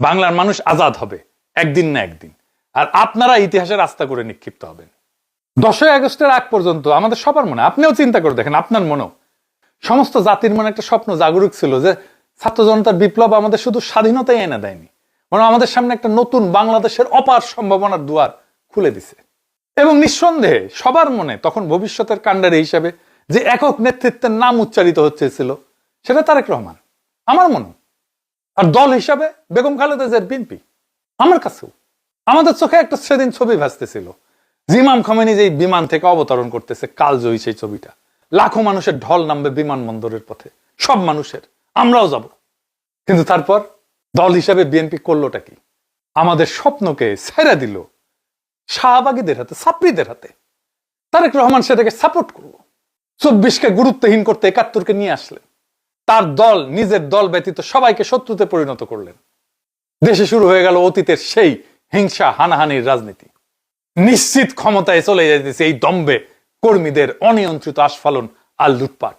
বাংলার মানুষ আজাদ হবে একদিন না একদিন, আর আপনারা ইতিহাসের আস্থা করে নিক্ষিপ্ত হবেন। 10ই আগস্টের আগ পর্যন্ত আমাদের সবার মনে, আপনিও চিন্তা করে দেখেন, আপনার মনেও সমস্ত জাতির মনে একটা স্বপ্ন জাগরুক ছিল যে ছাত্র জনতার বিপ্লব আমাদের শুধু স্বাধীনতাই এনে দেয়নি, বরং আমাদের সামনে একটা নতুন বাংলাদেশের অপার সম্ভাবনার দুয়ার খুলে দিছে। এবং নিঃসন্দেহে সবার মনে তখন ভবিষ্যতের কাণ্ডারি হিসেবে যে একক নেতৃত্বের নাম উচ্চারিত হচ্ছিল সেটা তারেক রহমান, আমার মনে। আর দল হিসাবে বেগম খালেদা জিয়ার বিএনপি। আমার কাছেও আমাদের চোখে একটা সেদিন ছবি ভাসতেছিল, ইমাম খামেনি যে বিমান থেকে অবতরণ করতেছে, কালজয়ী সেই ছবিটা। লাখো মানুষের ঢল নামবে বিমানবন্দরের পথে, সব মানুষের, আমরাও যাব। কিন্তু তারপর দল হিসাবে বিএনপি করলোটা কি? আমাদের স্বপ্নকে ছেড়ে দিল শাহবাগীদের হাতে, ছাত্রীদের হাতে। তারেক রহমান সেটাকে সাপোর্ট করলো। 24কে গুরুত্বহীন করতে 71কে নিয়ে আসলেন। তার দল নিজের দল ব্যতীত সবাইকে শত্রুতে পরিণত করলেন। দেশে শুরু হয়ে গেল অতীতের সেই হিংসা হানাহানির রাজনীতি। নিশ্চিত ক্ষমতায় চলে যেতেছে এই দম্বে কর্মীদের অনিয়ন্ত্রিত আস্ফালন আর লুটপাট।